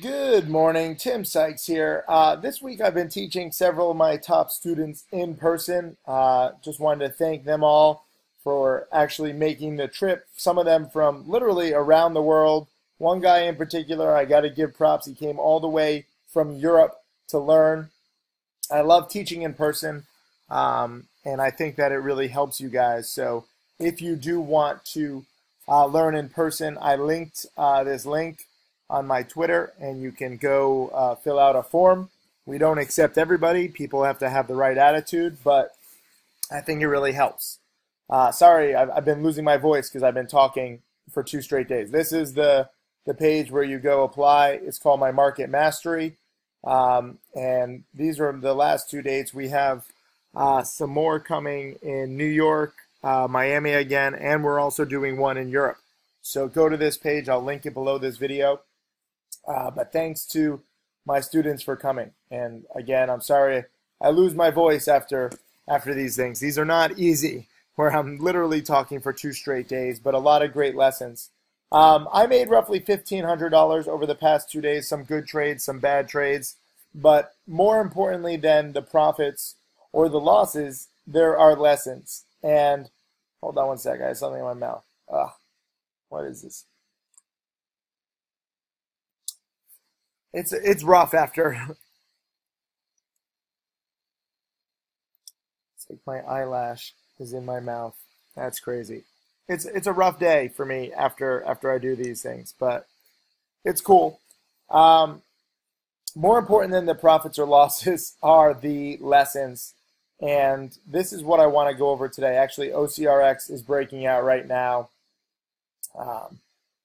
Good morning, Tim Sykes here. This week I've been teaching several of my top students in person. Just wanted to thank them all for actually making the trip. Some of them from literally around the world. One guy in particular, I got to give props. He came all the way from Europe to learn. I love teaching in person, and I think that it really helps you guys. So if you do want to learn in person, I linked this link on my Twitter, and you can go fill out a form. We don't accept everybody. People have to have the right attitude, but I think it really helps. Sorry, I've been losing my voice because I've been talking for 2 straight days. This is the page where you go apply. It's called My Market Mastery. And these are the last 2 dates. We have some more coming in New York, Miami again, and we're also doing one in Europe. So go to this page. I'll link it below this video. But thanks to my students for coming. And again, I'm sorry I lose my voice after these things. These are not easy, where I'm literally talking for 2 straight days, but a lot of great lessons. I made roughly $1,500 over the past 2 days, some good trades, some bad trades. But more importantly than the profits or the losses, there are lessons. And hold on one sec, I have something in my mouth. What is this? It's rough after. It's like my eyelash is in my mouth. That's crazy. It's a rough day for me after I do these things, but it's cool. More important than the profits or losses are the lessons, and this is what I want to go over today. Actually, OCRX is breaking out right now.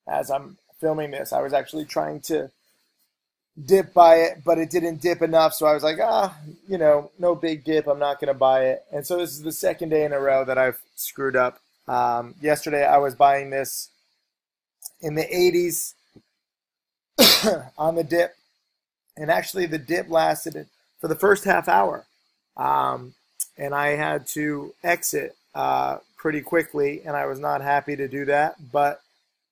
As I'm filming this, I was actually trying to dip by it, but it didn't dip enough, so I was like, no big dip, I'm not going to buy it. And so this is the second day in a row that I've screwed up. Yesterday I was buying this in the 80s on the dip, and actually the dip lasted for the first half hour, and I had to exit pretty quickly, and I was not happy to do that, but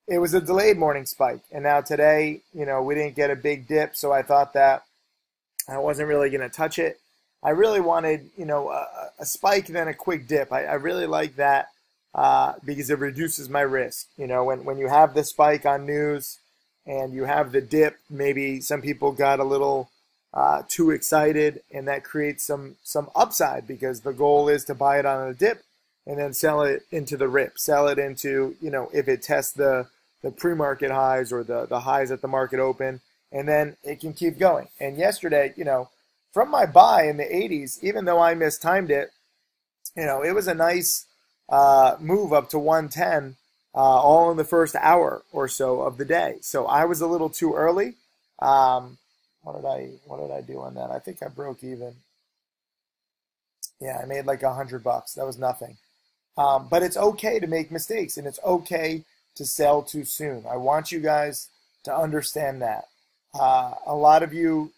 it was a delayed morning spike. And now today, we didn't get a big dip, so I thought that I wasn't really going to touch it. I really wanted, a spike and then a quick dip. I really like that because it reduces my risk. When you have the spike on news and you have the dip, maybe some people got a little too excited, and that creates some upside because the goal is to buy it on a dip and then sell it into the rip. Sell it into, if it tests the pre-market highs or the highs at the market open, and then it can keep going. And yesterday, from my buy in the 80s, even though I mistimed it, it was a nice move up to 110 all in the first hour or so of the day. So I was a little too early. What did I do on that? I think I broke even. Yeah, I made like $100. That was nothing. But it's okay to make mistakes, and it's okay to sell too soon. I want you guys to understand that. A lot of you,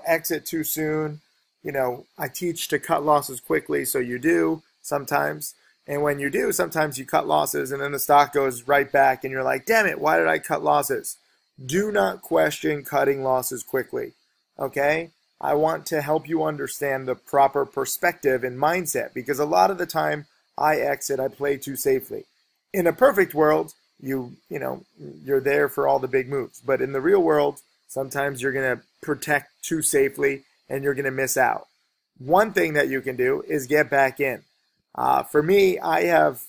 exit too soon. I teach to cut losses quickly, so you do sometimes. And when you do, sometimes you cut losses, and then the stock goes right back, and you're like, damn it, why did I cut losses? Do not question cutting losses quickly, okay? I want to help you understand the proper perspective and mindset, because a lot of the time I exit, I play too safely. In a perfect world, you're there for all the big moves. But in the real world, sometimes you're going to protect too safely and you're going to miss out. One thing that you can do is get back in. For me, this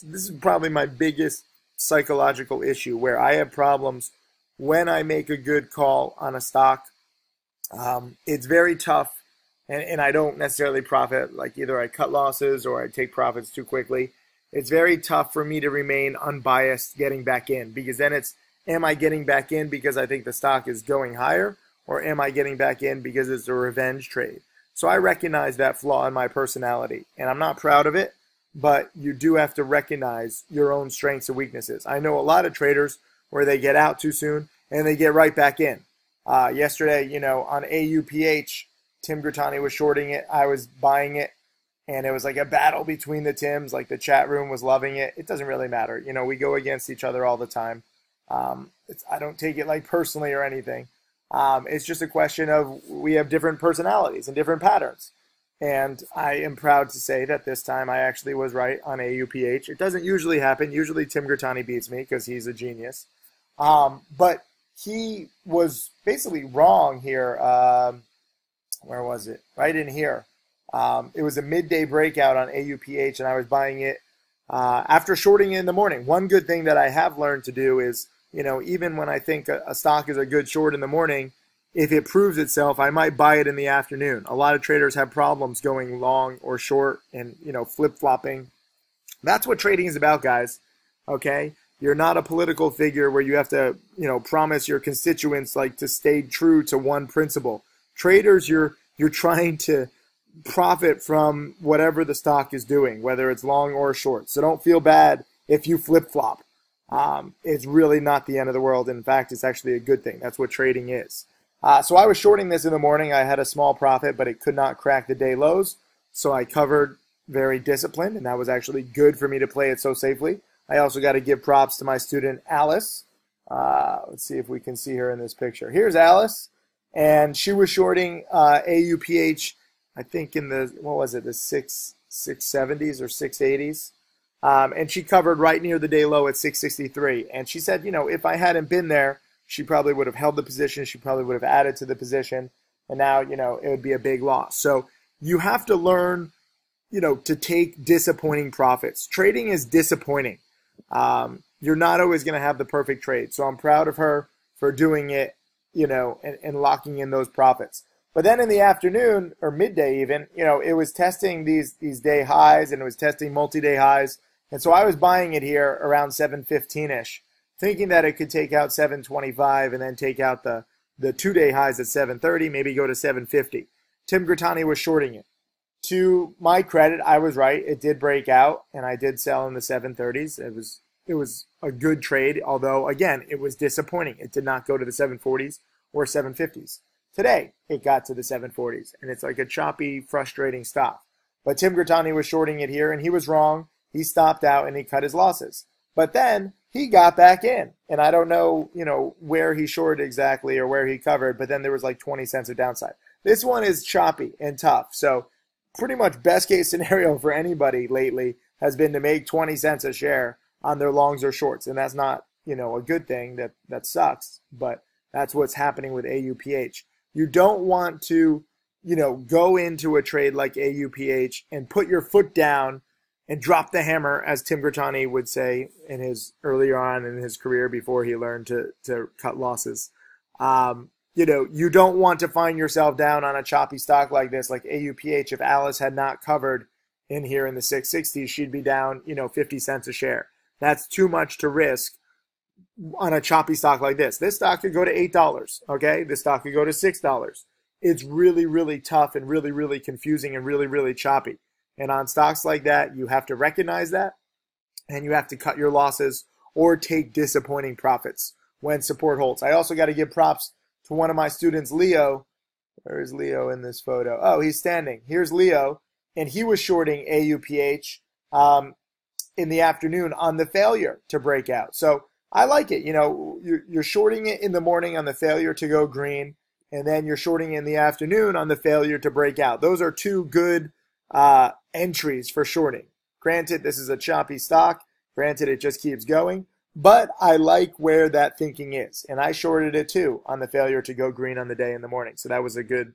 is probably my biggest psychological issue, where I have problems when I make a good call on a stock. It's very tough, and I don't necessarily profit. Like, either I cut losses or I take profits too quickly. It's very tough for me to remain unbiased getting back in, because then am I getting back in because I think the stock is going higher, or am I getting back in because it's a revenge trade? So I recognize that flaw in my personality, and I'm not proud of it, but you do have to recognize your own strengths and weaknesses. I know a lot of traders where they get out too soon and they get right back in. Yesterday, on AUPH, Tim Grittani was shorting it. I was buying it. And it was like a battle between the Tims. Like, the chat room was loving it. It doesn't really matter. We go against each other all the time. I don't take it like personally or anything. It's just a question of we have different personalities and different patterns. And I am proud to say that this time I actually was right on AUPH. It doesn't usually happen. Usually Tim Grattani beats me because he's a genius. But he was basically wrong here. Where was it? Right in here. It was a midday breakout on AUPH, and I was buying it after shorting it in the morning. One good thing that I have learned to do is, even when I think a stock is a good short in the morning, if it proves itself, I might buy it in the afternoon. A lot of traders have problems going long or short and, flip-flopping. That's what trading is about, guys. Okay? You're not a political figure where you have to, promise your constituents like to stay true to one principle. Traders, you're trying to profit from whatever the stock is doing, whether it's long or short. So don't feel bad if you flip-flop. It's really not the end of the world. In fact, it's actually a good thing. That's what trading is. So I was shorting this in the morning. I had a small profit, but it could not crack the day lows. So I covered very disciplined, and that was actually good for me to play it so safely. I also got to give props to my student, Alice. Let's see if we can see her in this picture. Here's Alice, and she was shorting AUPH, I think in the, the 670s or 680s. And she covered right near the day low at 663. And she said, if I hadn't been there, she probably would have held the position. She probably would have added to the position. And now, it would be a big loss. So you have to learn, to take disappointing profits. Trading is disappointing. You're not always going to have the perfect trade. So I'm proud of her for doing it, and locking in those profits. But then in the afternoon or midday even, it was testing these day highs, and it was testing multi-day highs. And so I was buying it here around 715-ish, thinking that it could take out 725 and then take out the 2-day highs at 730, maybe go to 750. Tim Grattani was shorting it. To my credit, I was right. It did break out, and I did sell in the 730s. It was a good trade, although, again, it was disappointing. It did not go to the 740s or 750s. Today, it got to the 740s, and it's like a choppy, frustrating stop. But Tim Grattani was shorting it here, and he was wrong. He stopped out, and he cut his losses. But then he got back in, and I don't know, where he shorted exactly or where he covered, but then there was like 20 cents of downside. This one is choppy and tough, so pretty much best case scenario for anybody lately has been to make 20 cents a share on their longs or shorts, and that's not, a good thing. That sucks, but that's what's happening with AUPH. You don't want to, go into a trade like AUPH and put your foot down and drop the hammer, as Tim Grattani would say in his earlier on in his career before he learned to cut losses. You don't want to find yourself down on a choppy stock like this, like AUPH. If Alice had not covered in here in the 660s, she'd be down, 50 cents a share. That's too much to risk on a choppy stock like this. This stock could go to $8, okay? This stock could go to $6. It's really, really tough and really, really confusing and really, really choppy. And on stocks like that, you have to recognize that, and you have to cut your losses or take disappointing profits when support holds. I also got to give props to one of my students, Leo. Where is Leo in this photo? Oh, he's standing. Here's Leo, and he was shorting AUPH in the afternoon on the failure to break out. So I like it. You're shorting it in the morning on the failure to go green, and then you're shorting in the afternoon on the failure to break out. Those are two good entries for shorting. Granted, this is a choppy stock. Granted, it just keeps going. But I like where that thinking is. And I shorted it too on the failure to go green on the day in the morning. So that was a good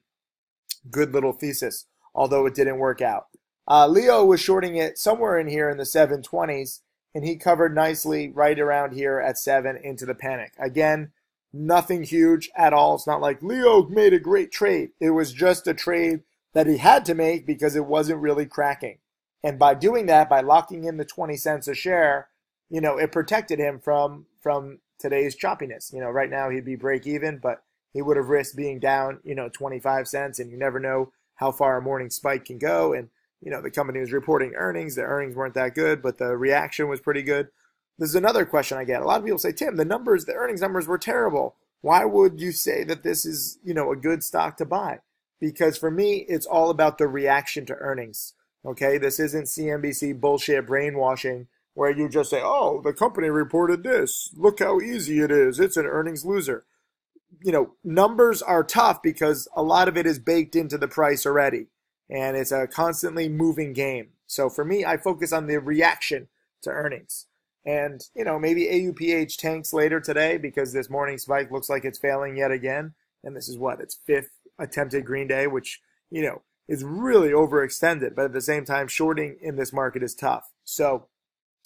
little thesis, although it didn't work out. Leo was shorting it somewhere in here in the 720s, and he covered nicely right around here at 7 into the panic. Again, nothing huge at all. It's not like Leo made a great trade. It was just a trade that he had to make because it wasn't really cracking. And by doing that, by locking in the 20 cents a share, it protected him from today's choppiness. Right now he'd be break even, but he would have risked being down, 25 cents, and you never know how far a morning spike can go. And, the company was reporting earnings. The earnings weren't that good, but the reaction was pretty good. This is another question I get. A lot of people say, Tim, the earnings numbers were terrible. Why would you say that this is, a good stock to buy? Because for me, it's all about the reaction to earnings. Okay, this isn't CNBC bullshit brainwashing where you just say, oh, the company reported this. Look how easy it is. It's an earnings loser. numbers are tough because a lot of it is baked into the price already, and it's a constantly moving game. So for me, I focus on the reaction to earnings. And, maybe AUPH tanks later today because this morning spike looks like it's failing yet again. And this is its fifth attempted green day, which, is really overextended. But at the same time, shorting in this market is tough. So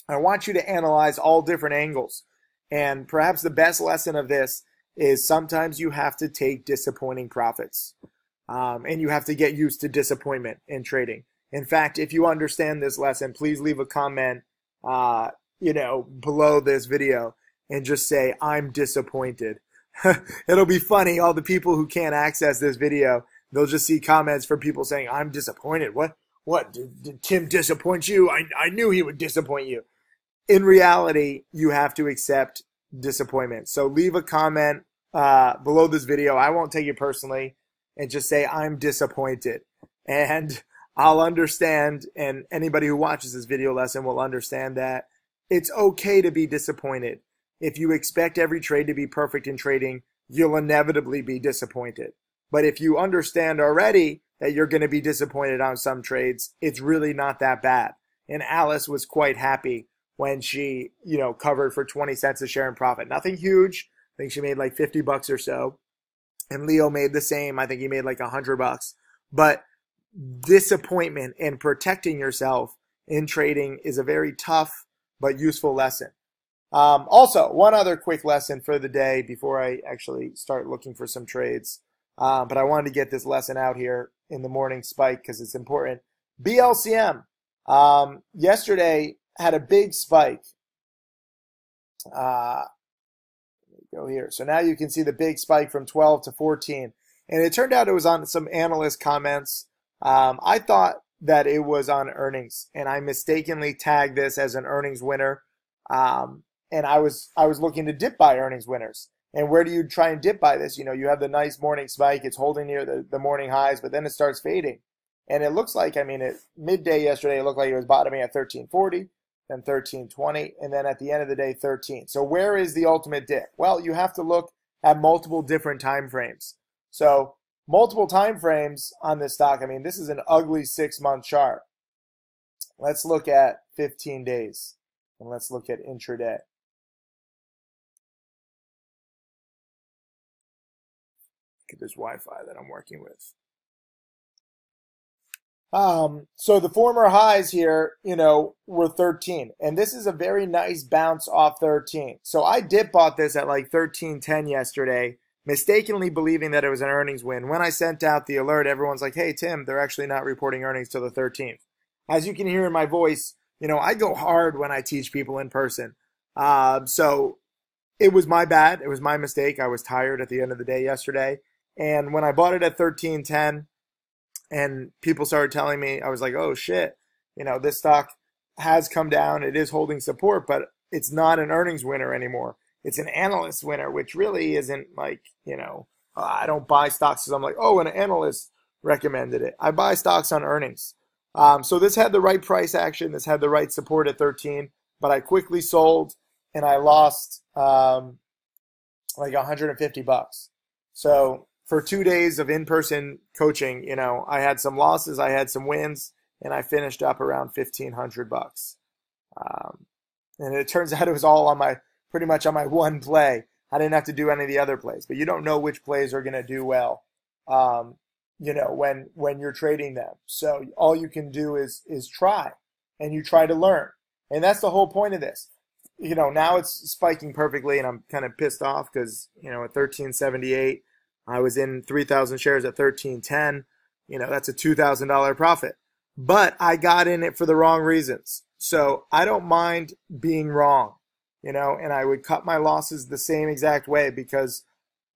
I want you to analyze all different angles. And perhaps the best lesson of this is sometimes you have to take disappointing profits. And you have to get used to disappointment in trading. In fact, if you understand this lesson, please leave a comment below this video and just say, I'm disappointed. It'll be funny. All the people who can't access this video, they'll just see comments from people saying, I'm disappointed. What? Did Tim disappoint you? I knew he would disappoint you. In reality, you have to accept disappointment. So leave a comment below this video. I won't take it personally, and just say, I'm disappointed. And I'll understand, and anybody who watches this video lesson will understand that it's okay to be disappointed. If you expect every trade to be perfect in trading, you'll inevitably be disappointed. But if you understand already that you're going to be disappointed on some trades, it's really not that bad. And Alice was quite happy when she, covered for 20 cents a share in profit. Nothing huge. I think she made like $50 or so. And Leo made the same. I think he made like $100. But disappointment and protecting yourself in trading is a very tough but useful lesson. Also, one other quick lesson for the day before I actually start looking for some trades. But I wanted to get this lesson out here in the morning spike because it's important. BLCM yesterday had a big spike. Let me go here. So now you can see the big spike from 12 to 14. And it turned out it was on some analyst comments. I thought that it was on earnings, and I mistakenly tagged this as an earnings winner. And I was looking to dip buy earnings winners. And where do you try and dip buy this? You have the nice morning spike. It's holding near the morning highs, but then it starts fading. And it looks like, at midday yesterday, it looked like it was bottoming at 1340, then 1320, and then at the end of the day, 13. So where is the ultimate dip? Well, you have to look at multiple different time frames. So multiple time frames on this stock. This is an ugly 6-month chart. Let's look at 15 days, and let's look at intraday. Look at this Wi-Fi that I'm working with. So the former highs here, were 13, and this is a very nice bounce off 13. So I dip bought this at like 13.10 yesterday, mistakenly believing that it was an earnings win. When I sent out the alert, everyone's like, hey, Tim, they're actually not reporting earnings till the 13th. As you can hear in my voice, I go hard when I teach people in person. So it was my bad. It was my mistake. I was tired at the end of the day yesterday. And when I bought it at 13.10 and people started telling me, I was like, oh, shit, this stock has come down. It is holding support, but it's not an earnings winner anymore. It's an analyst winner, which really isn't like, I don't buy stocks because I'm like, oh, an analyst recommended it. I buy stocks on earnings. So this had the right price action. This had the right support at 13, but I quickly sold and I lost like $150. So for 2 days of in-person coaching, I had some losses, I had some wins, and I finished up around $1,500. And it turns out it was all on pretty much on my one play. I didn't have to do any of the other plays, but you don't know which plays are going to do well, when you're trading them. So all you can do is try, and you try to learn. And that's the whole point of this. Now it's spiking perfectly, and I'm kind of pissed off because, at 1378, I was in 3,000 shares at 1310. That's a $2,000 profit. But I got in it for the wrong reasons. So I don't mind being wrong, and I would cut my losses the same exact way because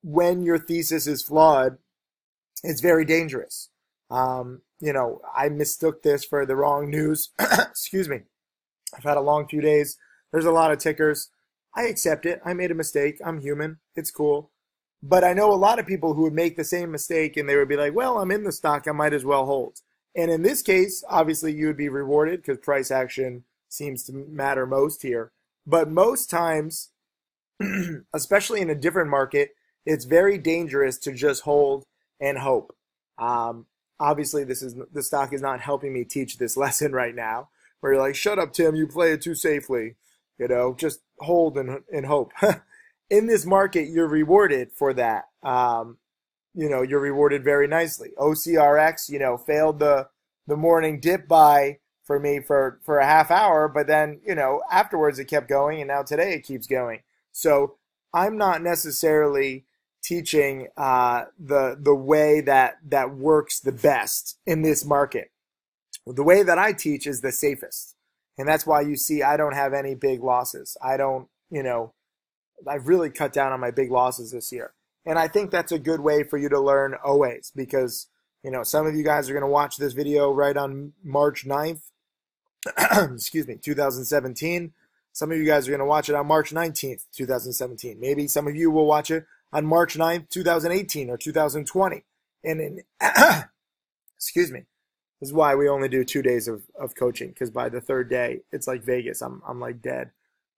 when your thesis is flawed, it's very dangerous. I mistook this for the wrong news. Excuse me. I've had a long few days. There's a lot of tickers. I accept it. I made a mistake. I'm human. It's cool. But I know a lot of people who would make the same mistake and they would be like, well, I'm in the stock. I might as well hold. And in this case, obviously you would be rewarded because price action seems to matter most here. But most times, especially in a different market, it's very dangerous to just hold and hope. Obviously, the stock is not helping me teach this lesson right now, where you're like, shut up, Tim, you play it too safely. Just hold and hope. In this market, you're rewarded for that. You're rewarded very nicely. OCRX, failed the morning dip buy for me for a half hour, but then, afterwards it kept going, and now today it keeps going. So I'm not necessarily teaching the way that works the best in this market. The way that I teach is the safest. And that's why you see I don't have any big losses. I've really cut down on my big losses this year. And I think that's a good way for you to learn always, because, some of you guys are going to watch this video right on March 9th, 2017. Some of you guys are going to watch it on March 19th, 2017. Maybe some of you will watch it on March 9th, 2018 or 2020. And excuse me. This is why we only do 2 days of coaching, because by the third day, it's like Vegas. I'm like dead.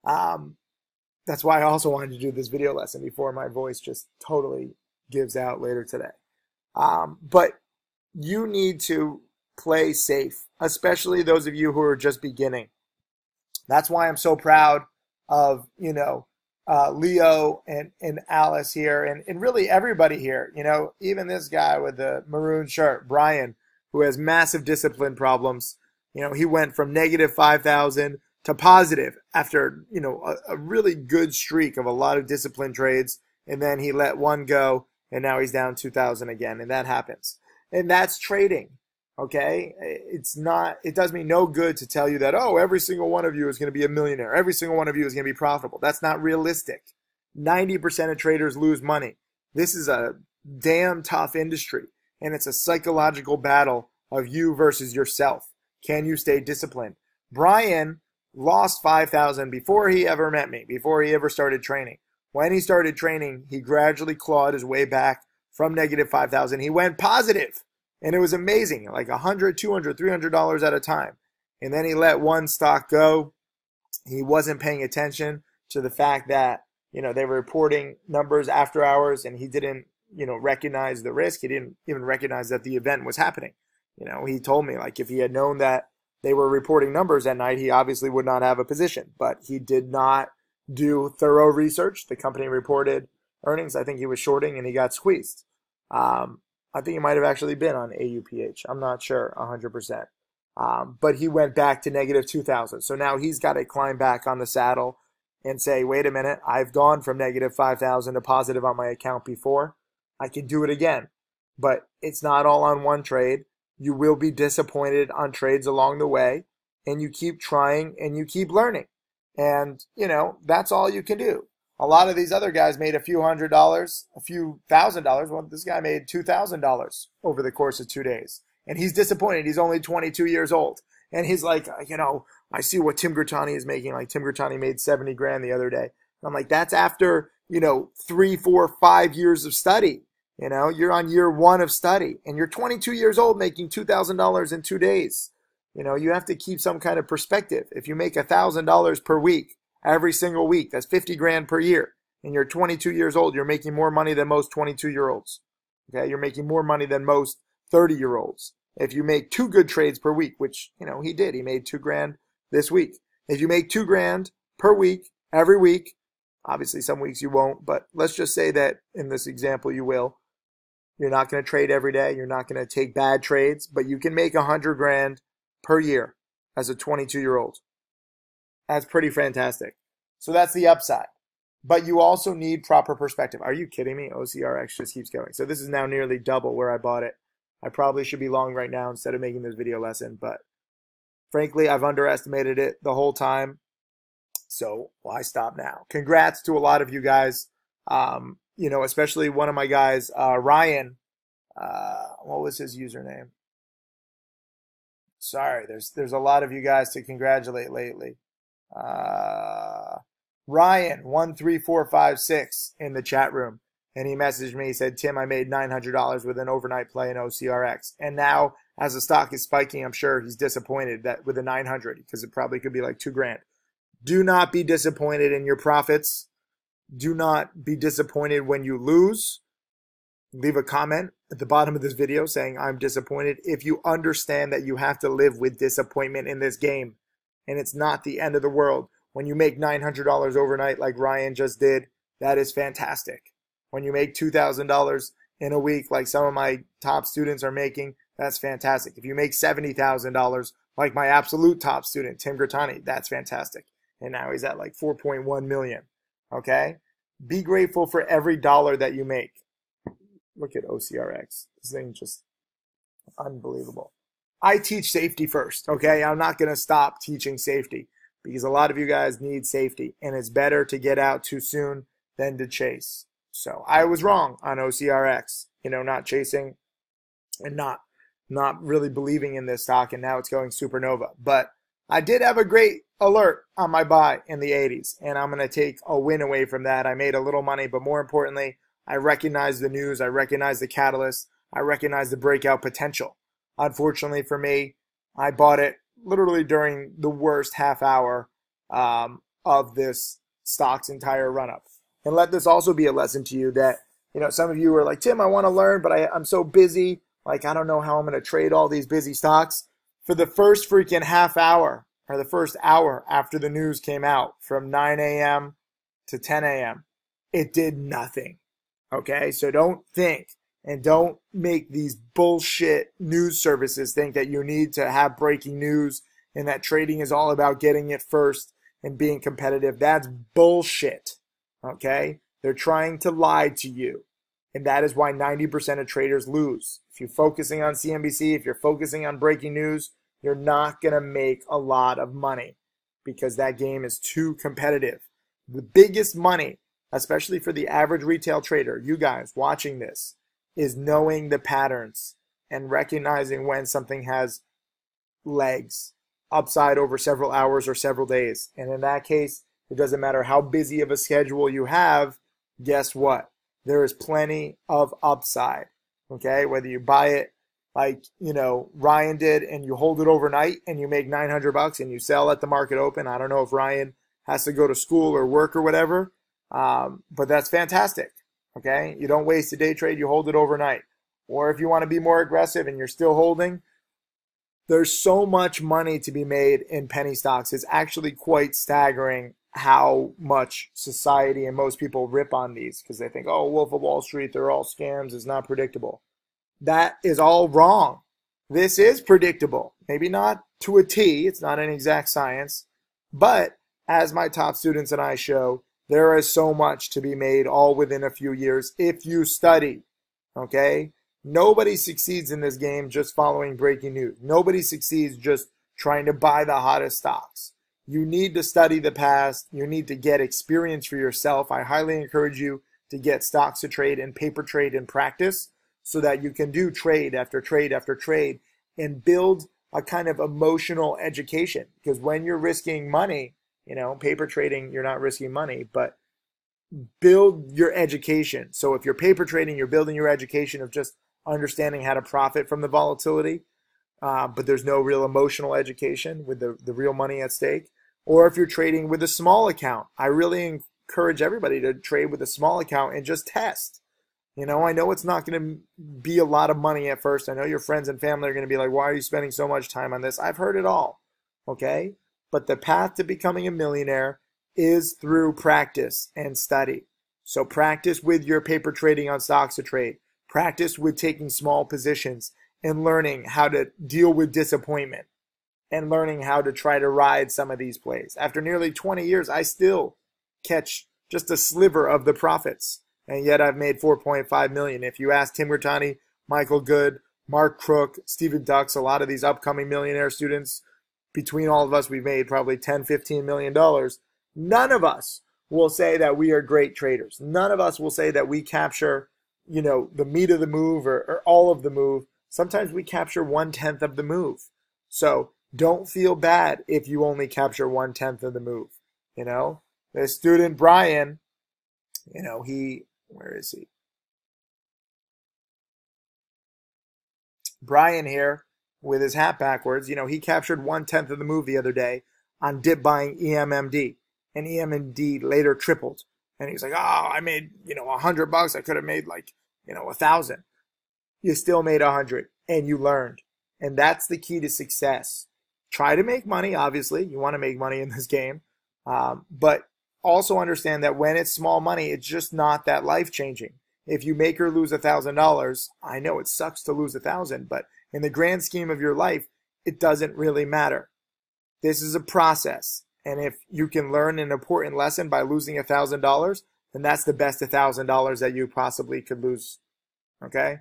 That's why I also wanted to do this video lesson before my voice just totally gives out later today. But you need to play safe, especially those of you who are just beginning. That's why I'm so proud of, Leo and Alice here, and really everybody here. Even this guy with the maroon shirt, Brian, who has massive discipline problems. He went from negative 5,000 to positive after, a really good streak of a lot of discipline trades. And then he let one go, and now he's down 2,000 again. And that happens. And that's trading. Okay. It does me no good to tell you that, every single one of you is going to be a millionaire. Every single one of you is going to be profitable. That's not realistic. 90% of traders lose money. This is a damn tough industry. And it's a psychological battle of you versus yourself. Can you stay disciplined? Brian lost 5,000 before he ever met me, before he ever started training. When he started training, he gradually clawed his way back from negative 5,000. He went positive, and it was amazing, like $100, $200, $300 at a time. And then he let one stock go. He wasn't paying attention to the fact that, they were reporting numbers after hours, and he didn't recognize the risk. He didn't even recognize that the event was happening. He told me, like, if he had known that they were reporting numbers at night, he obviously would not have a position. But he did not do thorough research. The company reported earnings. I think he was shorting, and he got squeezed. I think he might have actually been on AUPH. I'm not sure 100%. But he went back to negative 2,000. So now he's got to climb back on the saddle and say, wait a minute, I've gone from negative 5,000 to positive on my account before. I can do it again. But it's not all on one trade. You will be disappointed on trades along the way, and you keep trying and you keep learning. And, that's all you can do. A lot of these other guys made a few $100s, a few $1,000. Well, this guy made $2,000 over the course of 2 days. And he's disappointed. He's only 22 years old. And he's like, I see what Tim Gertani is making. Like, Tim Gertani made 70 grand the other day. And I'm like, that's after, 3, 4, 5 years of study. You're on year 1 of study, and you're 22 years old making $2,000 in 2 days. You have to keep some kind of perspective. If you make $1,000 per week, every single week, that's 50 grand per year. And you're 22 years old, you're making more money than most 22-year-olds. Okay. You're making more money than most 30-year-olds. If you make 2 good trades per week, which, he did, he made 2 grand this week. If you make 2 grand per week, every week, obviously some weeks you won't, but let's just say that in this example you will. You're not going to trade every day. You're not going to take bad trades, but you can make 100 grand per year as a 22-year-old. That's pretty fantastic. So that's the upside. But you also need proper perspective. Are you kidding me? OCRX just keeps going. So this is now nearly double where I bought it. I probably should be long right now instead of making this video lesson, but frankly, I've underestimated it the whole time. So why stop now? Congrats to a lot of you guys. Especially one of my guys, Ryan. What was his username? Sorry, there's a lot of you guys to congratulate lately. Ryan 13456 in the chat room, and he messaged me. He said, Tim, I made $900 with an overnight play in OCRX, and now as the stock is spiking, I'm sure he's disappointed that with a 900 because it probably could be like 2 grand. Do not be disappointed in your profits. Do not be disappointed when you lose. Leave a comment at the bottom of this video saying I'm disappointed if you understand that you have to live with disappointment in this game and it's not the end of the world. When you make $900 overnight like Ryan just did, that is fantastic. When you make $2,000 in a week like some of my top students are making, that's fantastic. If you make $70,000 like my absolute top student, Tim Grattani, that's fantastic. And now he's at like 4.1 million. Okay? Be grateful for every dollar that you make. Look at OCRX. This thing just unbelievable. I teach safety first, okay? I'm not going to stop teaching safety because a lot of you guys need safety, and it's better to get out too soon than to chase. So I was wrong on OCRX, not chasing and not really believing in this stock, and now it's going supernova. But I did have a great alert on my buy in the 80s, and I'm going to take a win away from that. I made a little money, but more importantly, I recognize the news, I recognize the catalyst, I recognize the breakout potential. Unfortunately for me, I bought it literally during the worst half hour of this stock's entire run-up. And let this also be a lesson to you that, some of you are like, Tim, I want to learn, but I'm so busy. Like, I don't know how I'm going to trade all these busy stocks. For the first freaking half hour, or the first hour after the news came out, from 9 a.m. to 10 a.m., it did nothing. Okay, so don't think and don't make these bullshit news services think that you need to have breaking news and that trading is all about getting it first and being competitive. That's bullshit. Okay, they're trying to lie to you. And that is why 90% of traders lose. If you're focusing on CNBC, if you're focusing on breaking news, you're not going to make a lot of money because that game is too competitive. The biggest money, especially for the average retail trader, you guys watching this, is knowing the patterns and recognizing when something has legs, upside over several hours or several days. And in that case, it doesn't matter how busy of a schedule you have, guess what? There is plenty of upside, okay? Whether you buy it like, Ryan did and you hold it overnight and you make $900 and you sell at the market open. I don't know if Ryan has to go to school or work or whatever. But that's fantastic, okay? You don't waste a day trade, you hold it overnight. Or if you want to be more aggressive and you're still holding, there's so much money to be made in penny stocks. It's actually quite staggering how much society and most people rip on these because they think, oh, Wolf of Wall Street, they're all scams, it's not predictable. That is all wrong. This is predictable. Maybe not to a T, it's not an exact science, but as my top students and I show, there is so much to be made all within a few years if you study, okay? Nobody succeeds in this game just following breaking news. Nobody succeeds just trying to buy the hottest stocks. You need to study the past. You need to get experience for yourself. I highly encourage you to get stocks to trade and paper trade in practice so that you can do trade after trade after trade and build a kind of emotional education. Because when you're risking money, paper trading, you're not risking money, but build your education. So if you're paper trading, you're building your education of just understanding how to profit from the volatility, but there's no real emotional education with the real money at stake. Or if you're trading with a small account, I really encourage everybody to trade with a small account and just test. I know it's not going to be a lot of money at first. I know your friends and family are going to be like, why are you spending so much time on this? I've heard it all, okay? But the path to becoming a millionaire is through practice and study. So practice with your paper trading on stocks to trade. Practice with taking small positions and learning how to deal with disappointment and learning how to try to ride some of these plays. After nearly 20 years, I still catch just a sliver of the profits. And yet I've made 4.5 million. If you ask Tim Grattani, Michael Good, Mark Crook, Stephen Dux, a lot of these upcoming millionaire students, between all of us, we've made probably $10, $15 million. None of us will say that we are great traders. None of us will say that we capture, the meat of the move or all of the move. Sometimes we capture 1/10 of the move. So don't feel bad if you only capture 1/10 of the move. The student Brian, where is he? Brian here with his hat backwards, he captured 1/10 of the move the other day on dip buying EMMD. And EMMD later tripled. And he's like, oh, I made, $100. I could have made like, 1,000. You still made 100 and you learned. And that's the key to success. Try to make money, obviously. You want to make money in this game. But also understand that when it's small money, it's just not that life-changing. If you make or lose $1,000, I know it sucks to lose 1,000, but in the grand scheme of your life, it doesn't really matter. This is a process. And if you can learn an important lesson by losing $1,000, then that's the best $1,000 that you possibly could lose. Okay?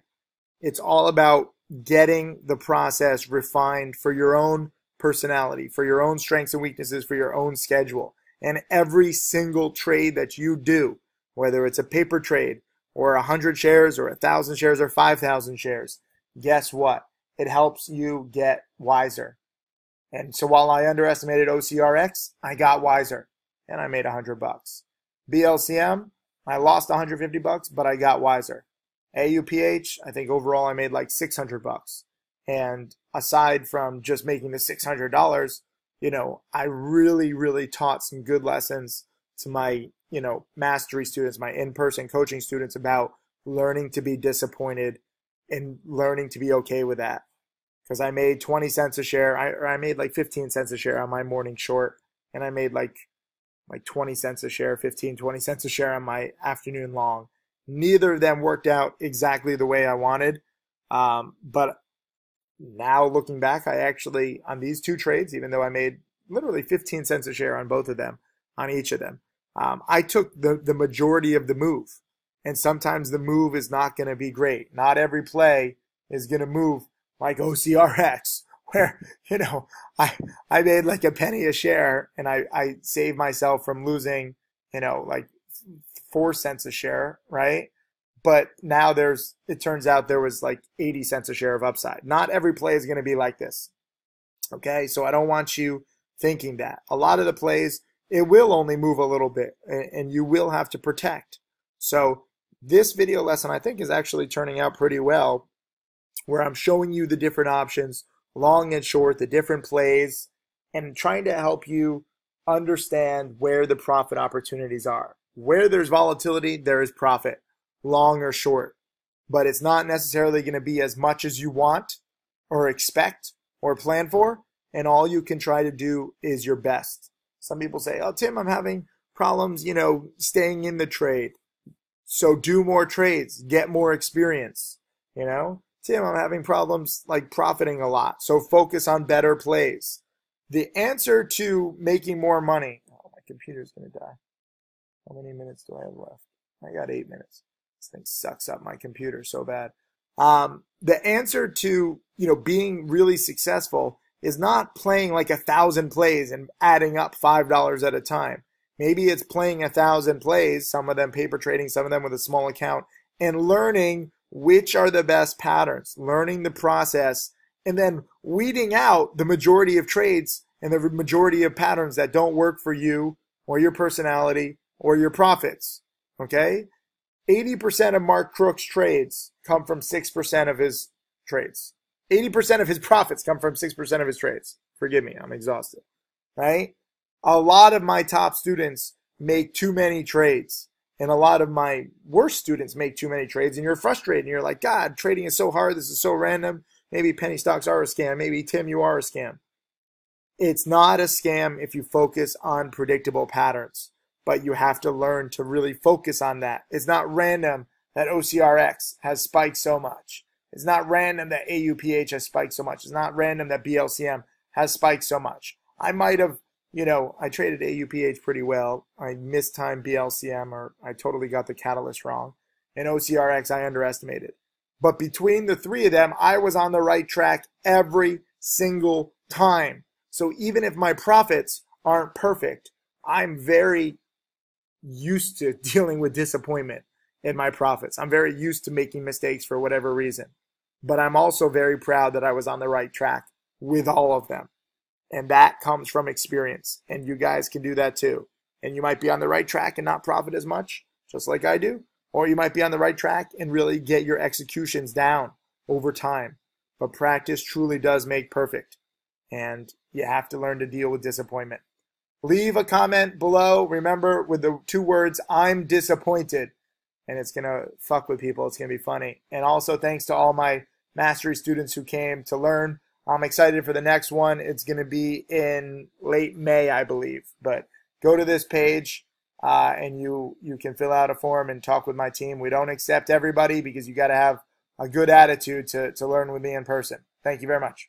It's all about getting the process refined for your own personality, for your own strengths and weaknesses, for your own schedule. And every single trade that you do, whether it's a paper trade or 100 shares or 1,000 shares or 5,000 shares, guess what? It helps you get wiser. And so while I underestimated OCRX, I got wiser and I made $100. BLCM, I lost $150, but I got wiser. AUPH, I think overall I made like $600. And aside from just making the $600, I really, really taught some good lessons to my, mastery students, my in-person coaching students about learning to be disappointed and learning to be okay with that. Because I made 20 cents a share, I made like 15 cents a share on my morning short, and I made like 20 cents a share, 15, 20 cents a share on my afternoon long. Neither of them worked out exactly the way I wanted, but now looking back, I actually, on these two trades, even though I made literally 15 cents a share on both of them, on each of them, I took the majority of the move. And sometimes the move is not going to be great. Not every play is going to move like OCRX, where, I made like a penny a share and I saved myself from losing, like 4 cents a share, right? But now it turns out there was like 80 cents a share of upside. Not every play is going to be like this. Okay. So I don't want you thinking that. A lot of the plays, it will only move a little bit and you will have to protect. So this video lesson I think is actually turning out pretty well, where I'm showing you the different options, long and short, the different plays, and trying to help you understand where the profit opportunities are. Where there's volatility, there is profit, long or short. But it's not necessarily going to be as much as you want or expect or plan for, and all you can try to do is your best. Some people say, oh, Tim, I'm having problems, staying in the trade. So do more trades, get more experience, Tim, I'm having problems like profiting a lot. So focus on better plays. The answer to making more money. Oh, my computer's going to die. How many minutes do I have left? I got 8 minutes. This thing sucks up my computer so bad. The answer to, being really successful is not playing like 1,000 plays and adding up $5 at a time. Maybe it's playing 1,000 plays, some of them paper trading, some of them with a small account, and learning which are the best patterns, learning the process, and then weeding out the majority of trades and the majority of patterns that don't work for you or your personality or your profits. Okay? 80% of Mark Crook's trades come from 6% of his trades. 80% of his profits come from 6% of his trades. Forgive me, I'm exhausted. Right? A lot of my top students make too many trades. And a lot of my worst students make too many trades, and you're frustrated. And you're like, God, trading is so hard. This is so random. Maybe penny stocks are a scam. Maybe, Tim, you are a scam. It's not a scam if you focus on predictable patterns, but you have to learn to really focus on that. It's not random that OCRX has spiked so much. It's not random that AUPH has spiked so much. It's not random that BLCM has spiked so much. I might have, I traded AUPH pretty well. I mistimed BLCM, or I totally got the catalyst wrong. And OCRX, I underestimated. But between the three of them, I was on the right track every single time. So even if my profits aren't perfect, I'm very used to dealing with disappointment in my profits. I'm very used to making mistakes for whatever reason. But I'm also very proud that I was on the right track with all of them. And that comes from experience. And you guys can do that too. And you might be on the right track and not profit as much, just like I do. Or you might be on the right track and really get your executions down over time. But practice truly does make perfect. And you have to learn to deal with disappointment. Leave a comment below. Remember, with the 2 words, I'm disappointed. And it's going to fuck with people. It's going to be funny. And also, thanks to all my mastery students who came to learn. I'm excited for the next one. It's going to be in late May, I believe. But go to this page and you can fill out a form and talk with my team. We don't accept everybody because you got to have a good attitude to learn with me in person. Thank you very much.